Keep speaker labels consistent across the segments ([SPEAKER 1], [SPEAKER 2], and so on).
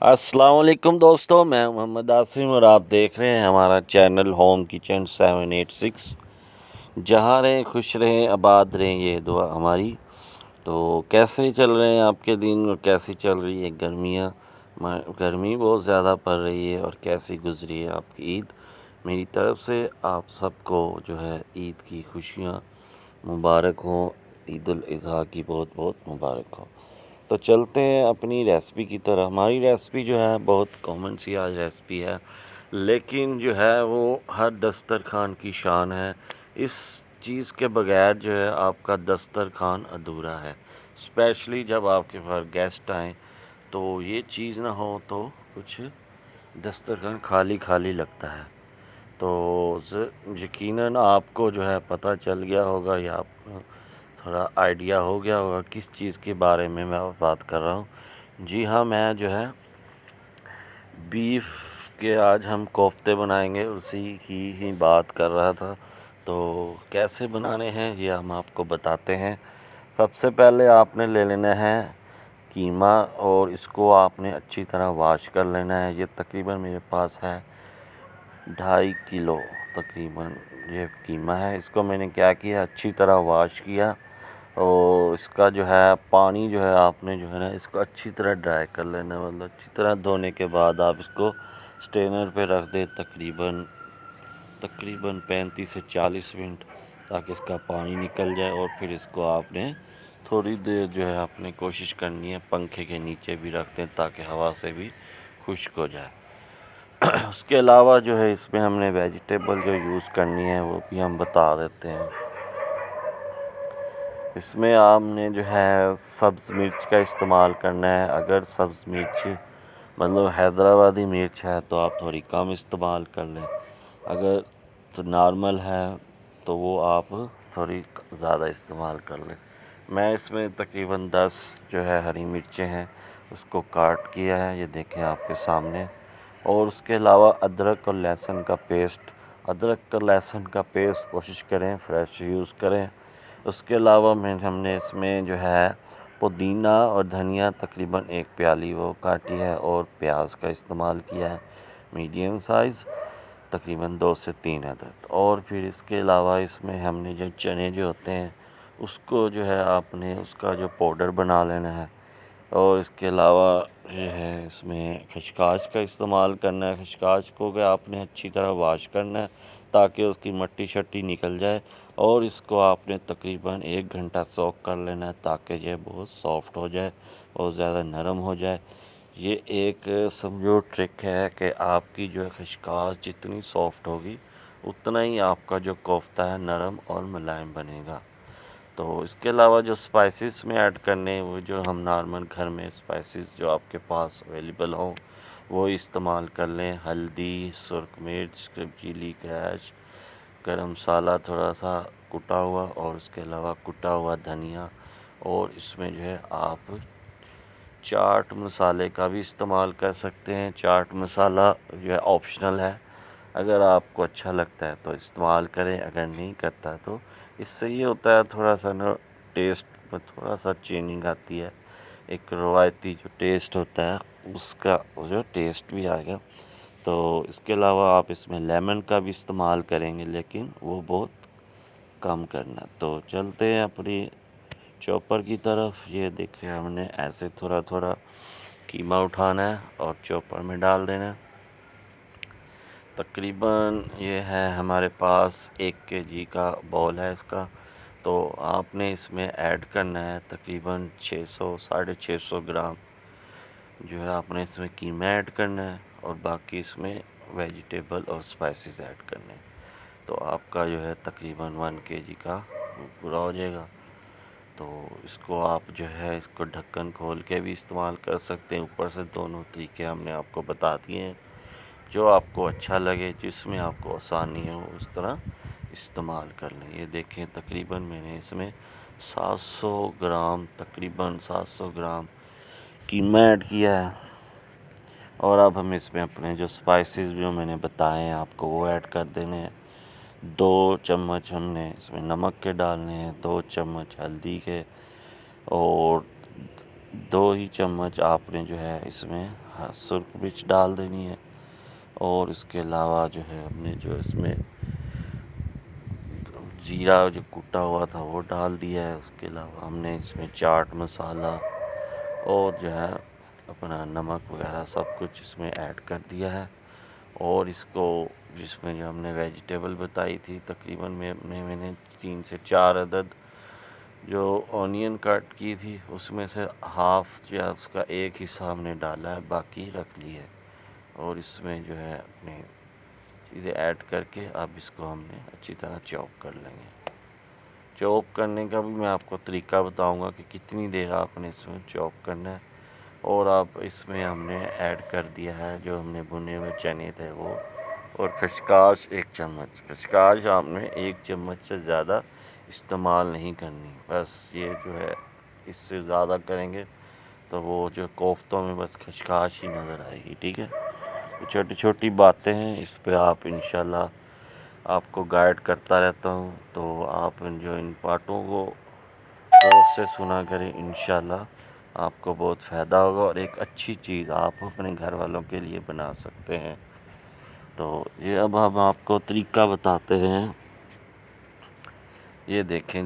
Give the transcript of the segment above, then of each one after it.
[SPEAKER 1] السلام علیکم دوستوں، میں محمد عاصم اور آپ دیکھ رہے ہیں ہمارا چینل ہوم کچن 786۔ جہاں رہیں خوش رہیں آباد رہیں، یہ دعا ہماری۔ تو کیسے چل رہے ہیں آپ کے دن اور کیسی چل رہی ہے گرمیاں؟ گرمی بہت زیادہ پڑ رہی ہے، اور کیسی گزری ہے آپ کی عید؟ میری طرف سے آپ سب کو جو ہے عید کی خوشیاں مبارک ہوں، عید الاضحیٰ کی بہت بہت مبارک ہو۔ تو چلتے ہیں اپنی ریسپی کی طرح۔ ہماری ریسپی جو ہے بہت کامن سی آج ریسپی ہے، لیکن جو ہے وہ ہر دسترخوان کی شان ہے۔ اس چیز کے بغیر جو ہے آپ کا دسترخوان ادھورا ہے، اسپیشلی جب آپ کے پاس گیسٹ آئیں تو یہ چیز نہ ہو تو کچھ دسترخوان خالی خالی لگتا ہے۔ تو یقیناً آپ کو جو ہے پتہ چل گیا ہوگا یا آپ تھوڑا آئیڈیا ہو گیا ہوگا کس چیز کے بارے میں بات کر رہا ہوں۔ جی ہاں، میں جو ہے بیف کے آج ہم کوفتے بنائیں گے، اسی کی ہی بات کر رہا تھا۔ تو کیسے بنانے ہیں یہ ہم آپ کو بتاتے ہیں۔ سب سے پہلے آپ نے لے لینا ہے قیمہ، اور اس کو آپ نے اچھی طرح واش کر لینا ہے۔ یہ تقریباً میرے پاس ہے 2.5 کلو تقریباً یہ قیمہ ہے۔ اس کو میں نے کیا کیا، اچھی طرح واش کیا، اور اس کا جو ہے پانی جو ہے آپ نے جو ہے نا اس کو اچھی طرح ڈرائی کر لینا، مطلب اچھی طرح دھونے کے بعد آپ اس کو سٹینر پہ رکھ دیں تقریباً 35 سے 40 منٹ، تاکہ اس کا پانی نکل جائے۔ اور پھر اس کو آپ نے تھوڑی دیر جو ہے آپ نے کوشش کرنی ہے پنکھے کے نیچے بھی رکھ دیں، تاکہ ہوا سے بھی خشک ہو جائے۔ اس کے علاوہ جو ہے اس میں ہم نے ویجیٹیبل جو یوز کرنی ہے وہ بھی ہم بتا دیتے ہیں۔ اس میں آپ نے جو ہے سبز مرچ کا استعمال کرنا ہے۔ اگر سبز مرچ مطلب حیدرآبادی مرچ ہے تو آپ تھوڑی کم استعمال کر لیں، اگر تو نارمل ہے تو وہ آپ تھوڑی زیادہ استعمال کر لیں۔ میں اس میں تقریباً 10 جو ہے ہری مرچیں ہیں اس کو کاٹ کیا ہے، یہ دیکھیں آپ کے سامنے۔ اور اس کے علاوہ ادرک اور لہسن کا پیسٹ کوشش کریں فریش یوز کریں۔ اس کے علاوہ ہم نے اس میں جو ہے پودینہ اور دھنیا تقریباً 1 پیالی وہ کاٹی ہے، اور پیاز کا استعمال کیا ہے میڈیم سائز تقریباً 2 سے 3 عدد۔ اور پھر اس کے علاوہ اس میں ہم نے جو چنے جو ہوتے ہیں اس کو جو ہے آپ نے اس کا جو پاؤڈر بنا لینا ہے۔ اور اس کے علاوہ یہ ہے اس میں خشخاش کا استعمال کرنا ہے۔ خشخاش کو کہ آپ نے اچھی طرح واش کرنا ہے تاکہ اس کی مٹی شٹی نکل جائے، اور اس کو آپ نے تقریباً 1 گھنٹہ سوک کر لینا ہے تاکہ یہ بہت سافٹ ہو جائے، بہت زیادہ نرم ہو جائے۔ یہ ایک سمجھو ٹرک ہے کہ آپ کی جو خشخاش جتنی سافٹ ہوگی اتنا ہی آپ کا جو کوفتہ ہے نرم اور ملائم بنے گا۔ تو اس کے علاوہ جو سپائسز میں ایڈ کرنے ہیں وہ جو ہم نارمل گھر میں سپائسز جو آپ کے پاس اویلیبل ہوں وہ استعمال کر لیں۔ ہلدی، سرخ مرچ، چلی کریش، گرم مسالہ تھوڑا سا کٹا ہوا، اور اس کے علاوہ کٹا ہوا دھنیا، اور اس میں جو ہے آپ چاٹ مسالے کا بھی استعمال کر سکتے ہیں۔ چاٹ مسالہ جو ہے آپشنل ہے، اگر آپ کو اچھا لگتا ہے تو استعمال کریں، اگر نہیں کرتا تو اس سے یہ ہوتا ہے تھوڑا سا نا ٹیسٹ میں تھوڑا سا چینجنگ آتی ہے، ایک روایتی جو ٹیسٹ ہوتا ہے اس کا جو ٹیسٹ بھی آئے گا۔ تو اس کے علاوہ آپ اس میں لیمن کا بھی استعمال کریں گے، لیکن وہ بہت کم کرنا۔ تو چلتے ہیں اپنی چوپر کی طرف۔ یہ دیکھیں ہم نے ایسے تھوڑا تھوڑا قیمہ اٹھانا ہے اور چوپر میں ڈال دینا ہے۔ تقریباً یہ ہے ہمارے پاس 1 kg کا بول ہے اس کا، تو آپ نے اس میں ایڈ کرنا ہے تقریباً 600-650 گرام جو ہے آپ نے اس میں قیمہ ایڈ کرنا ہے، اور باقی اس میں ویجیٹیبل اور سپائسز ایڈ کرنے ہیں۔ تو آپ کا جو ہے تقریباً 1 kg کا پورا ہو جائے گا۔ تو اس کو آپ جو ہے اس کو ڈھکن کھول کے بھی استعمال کر سکتے ہیں، اوپر سے دونوں طریقے ہم نے آپ کو بتا دیے ہیں۔ جو آپ کو اچھا لگے، جس میں آپ کو آسانی ہو اس طرح استعمال کر لیں۔ یہ دیکھیں تقریباً میں نے اس میں 700 گرام قیمہ ایڈ کیا ہے، اور اب ہم اس میں اپنے جو سپائسز جو میں نے بتائے ہیں آپ کو وہ ایڈ کر دینے ہیں۔ 2 چمچ ہم نے اس میں نمک کے ڈالنے ہیں، 2 چمچ ہلدی کے، اور 2 ہی چمچ آپ نے جو ہے اس میں سرخ مرچ ڈال دینی ہے، اور اس کے علاوہ جو ہے ہم نے جو اس میں زیرہ جو کوٹا ہوا تھا وہ ڈال دیا ہے۔ اس کے علاوہ ہم نے اس میں چاٹ مسالہ اور جو ہے اپنا نمک وغیرہ سب کچھ اس میں ایڈ کر دیا ہے، اور اس کو جس میں جو ہم نے ویجیٹیبل بتائی تھی تقریباً میں نے 3 سے 4 عدد جو اونین کٹ کی تھی، اس میں سے ہاف یا اس کا ایک حصہ ہم نے ڈالا ہے، باقی رکھ لی ہے، اور اس میں جو ہے اپنے چیزیں ایڈ کر کے اب اس کو ہم نے اچھی طرح چاپ کر لیں گے۔ چاپ کرنے کا بھی میں آپ کو طریقہ بتاؤں گا کہ کتنی دیر آپ نے اس میں چاپ کرنا ہے، اور آپ اس میں ہم نے ایڈ کر دیا ہے جو ہم نے بھنے ہوئے چنے تھے وہ، اور خشخاش 1 چمچ۔ خشخاش آپ نے 1 چمچ سے زیادہ استعمال نہیں کرنی، بس یہ جو ہے اس سے زیادہ کریں گے تو وہ جو کوفتوں میں بس خشخاش ہی نظر آئے گی، ٹھیک ہے۔ چھوٹی چھوٹی باتیں ہیں، اس پہ آپ انشاءاللہ آپ کو گائیڈ کرتا رہتا ہوں، تو آپ ان باتوں کو غور سے سنا کریں، انشاءاللہ آپ کو بہت فائدہ ہوگا، اور ایک اچھی چیز آپ اپنے گھر والوں کے لیے بنا سکتے ہیں۔ تو یہ اب ہم آپ کو طریقہ بتاتے ہیں۔ یہ دیکھیں،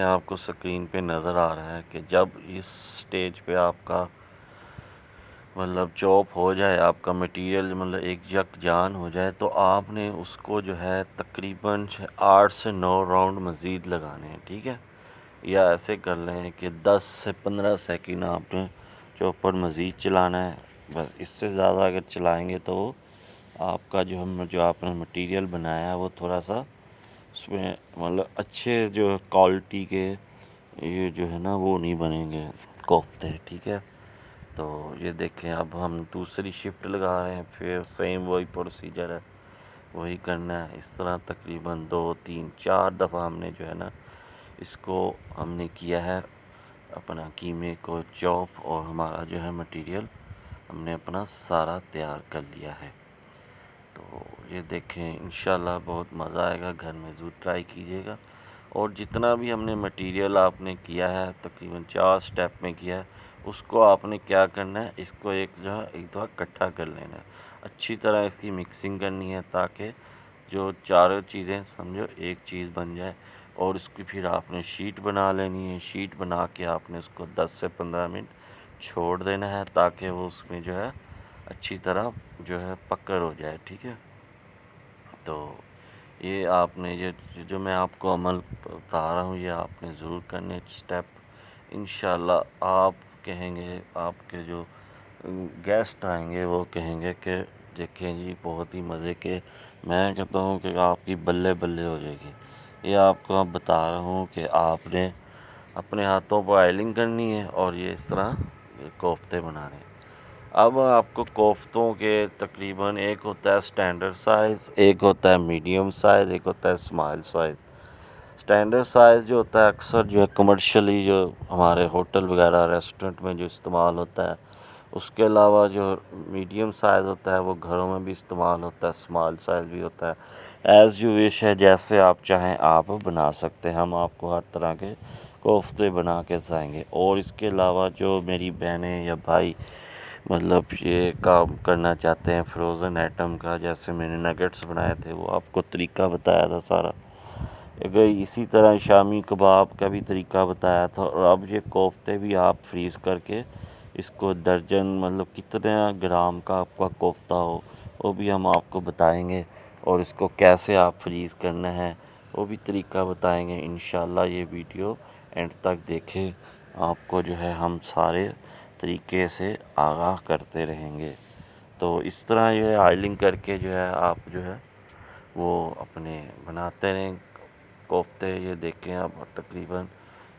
[SPEAKER 1] آپ کو سکرین پہ نظر آ رہا ہے کہ جب اس سٹیج پہ آپ کا مطلب چوپ ہو جائے، آپ کا مٹیریل مطلب ایک یکجان ہو جائے، تو آپ نے اس کو جو ہے تقریباً 8 سے 9 راؤنڈ مزید لگانے ہیں، ٹھیک ہے، یا ایسے کر لیں کہ 10 سے 15 سیکنڈ آپ نے چوپر مزید چلانا ہے، بس اس سے زیادہ اگر چلائیں گے تو آپ کا جو آپ نے مٹیریل بنایا ہے وہ تھوڑا سا اس میں مطلب اچھے جو کوالٹی کے یہ جو ہے نا وہ نہیں بنیں گے کوفتے، ٹھیک ہے۔ تو یہ دیکھیں، اب ہم دوسری شفٹ لگا رہے ہیں، پھر سیم وہی پروسیجر ہے، وہی کرنا ہے، اس طرح تقریباً 2 3 4 دفعہ ہم نے جو ہے نا اس کو ہم نے کیا ہے اپنا قیمے کو چوپ، اور ہمارا جو ہے مٹیریل ہم نے اپنا سارا تیار کر لیا ہے۔ تو یہ دیکھیں، انشاءاللہ بہت مزہ آئے گا، گھر میں ضرور ٹرائی کیجیے گا، اور جتنا بھی ہم نے مٹیریل آپ نے کیا ہے تقریباً 4 سٹیپ میں کیا ہے، اس کو آپ نے کیا کرنا ہے، اس کو ایک دفعہ اکٹھا کر لینا ہے، اچھی طرح اس کی مکسنگ کرنی ہے تاکہ جو چاروں چیزیں سمجھو ایک چیز بن جائے، اور اس کی پھر آپ نے شیٹ بنا لینی ہے، شیٹ بنا کے آپ نے اس کو 10 سے 15 منٹ چھوڑ دینا ہے تاکہ وہ اس میں جو ہے اچھی طرح جو ہے پکڑ ہو جائے، ٹھیک ہے۔ تو یہ آپ نے جو میں آپ کو عمل بتا رہا ہوں، یہ آپ نے ضرور کرنے سٹیپ، انشاءاللہ آپ کہیں گے، آپ کے جو گیسٹ آئیں گے وہ کہیں گے کہ دیکھیں جی بہت ہی مزے کے، میں کہتا ہوں کہ آپ کی بلے بلے ہو جائے گی۔ یہ آپ کو اب بتا رہا ہوں کہ آپ نے اپنے ہاتھوں پر آئلنگ کرنی ہے، اور یہ اس طرح کوفتے بنانے ہیں۔ اب آپ کو کوفتوں کے تقریباً ایک ہوتا ہے سٹینڈرڈ سائز، ایک ہوتا ہے میڈیم سائز، ایک ہوتا ہے اسمال سائز۔ سٹینڈرڈ سائز جو ہوتا ہے اکثر جو ہے کمرشلی جو ہمارے ہوٹل وغیرہ ریسٹورنٹ میں جو استعمال ہوتا ہے، اس کے علاوہ جو میڈیم سائز ہوتا ہے وہ گھروں میں بھی استعمال ہوتا ہے، اسمال سائز بھی ہوتا ہے، ایز یو وش ہے، جیسے آپ چاہیں آپ بنا سکتے ہیں، ہم آپ کو ہر طرح کے کوفتے بنا کے دکھائیں گے۔ اور اس کے علاوہ جو میری بہنیں یا بھائی مطلب یہ کام کرنا چاہتے ہیں فروزن آئٹم کا، جیسے میں نے نگٹس بنائے تھے، وہ آپ کو طریقہ بتایا تھا سارا، اگر اسی طرح شامی کباب کا بھی طریقہ بتایا تھا، اور اب یہ کوفتے بھی آپ فریز کر کے اس کو درجن مطلب کتنے گرام کا آپ کا کوفتہ ہو وہ بھی ہم آپ کو بتائیں گے، اور اس کو کیسے آپ فریز کرنا ہے وہ بھی طریقہ بتائیں گے۔ انشاءاللہ یہ ویڈیو اینڈ تک دیکھیں، آپ کو جو ہے ہم سارے طریقے سے آگاہ کرتے رہیں گے۔ تو اس طرح جو ہے آئلنگ کر کے جو ہے آپ جو ہے وہ اپنے بناتے رہیں کوفتے۔ یہ دیکھیں، اب تقریباً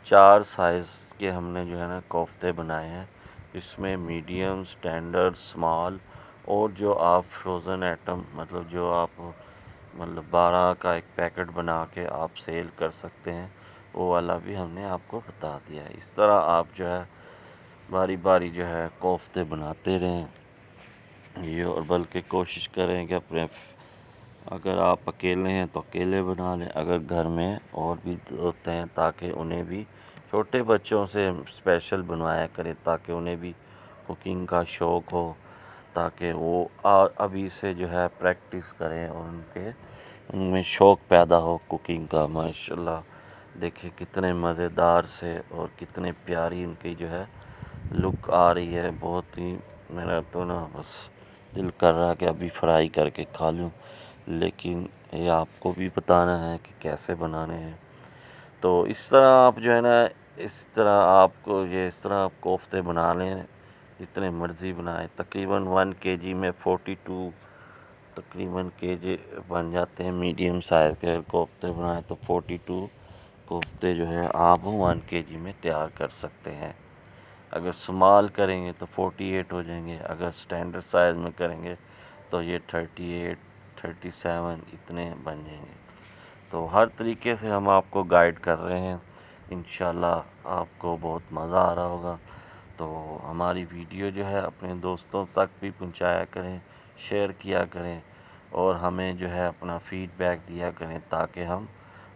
[SPEAKER 1] 4 سائز کے ہم نے جو ہے نا کوفتے بنائے ہیں، اس میں میڈیم، سٹینڈرڈ، اسمال، اور جو آپ فروزن آئٹم مطلب جو آپ مطلب 12 کا ایک پیکٹ بنا کے آپ سیل کر سکتے ہیں، وہ والا بھی ہم نے آپ کو بتا دیا ہے۔ اس طرح آپ جو ہے باری باری جو ہے کوفتے بناتے رہیں، یہ اور بلکہ کوشش کریں کہ اگر آپ اکیلے ہیں تو اکیلے بنا لیں، اگر گھر میں اور بھی ہوتے ہیں تاکہ انہیں بھی چھوٹے بچوں سے اسپیشل بنوایا کریں تاکہ انہیں بھی کوکنگ کا شوق ہو، تاکہ وہ ابھی سے جو ہے پریکٹس کریں اور ان میں شوق پیدا ہو کوکنگ کا۔ ماشاءاللہ دیکھیں کتنے مزیدار سے اور کتنے پیاری ان کی جو ہے لک آ رہی ہے، بہت ہی میرا تو نا بس دل کر رہا کہ ابھی فرائی کر کے کھا لوں، لیکن یہ آپ کو بھی بتانا ہے کہ کیسے بنانے ہیں۔ تو اس طرح آپ جو ہے نا، اس طرح آپ کوفتے بنا لیں، جتنے مرضی بنائیں۔ تقریباً 1 kg میں 42 تقریباً kg بن جاتے ہیں۔ میڈیم سائز کے کوفتے بنائیں تو 42 کوفتے جو ہے آپ 1 kg میں تیار کر سکتے ہیں۔ اگر سمال کریں گے تو 48 ہو جائیں گے، اگر سٹینڈرڈ سائز میں کریں گے تو یہ 38 37 اتنے بن جائیں گے۔ تو ہر طریقے سے ہم آپ کو گائیڈ کر رہے ہیں، انشاءاللہ آپ کو بہت مزہ آ رہا ہوگا۔ تو ہماری ویڈیو جو ہے اپنے دوستوں تک بھی پہنچایا کریں، شیئر کیا کریں، اور ہمیں جو ہے اپنا فیڈ بیک دیا کریں، تاکہ ہم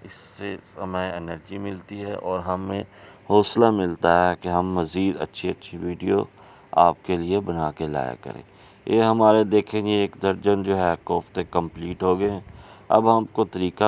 [SPEAKER 1] اس سے ہمیں انرجی ملتی ہے اور ہمیں حوصلہ ملتا ہے کہ ہم مزید اچھی ویڈیو آپ کے لیے بنا کے لایا کریں۔ یہ ہمارے دیکھیں گے 1 درجن جو ہے کوفتے کمپلیٹ ہو گئے ہیں۔ اب ہم کو طریقہ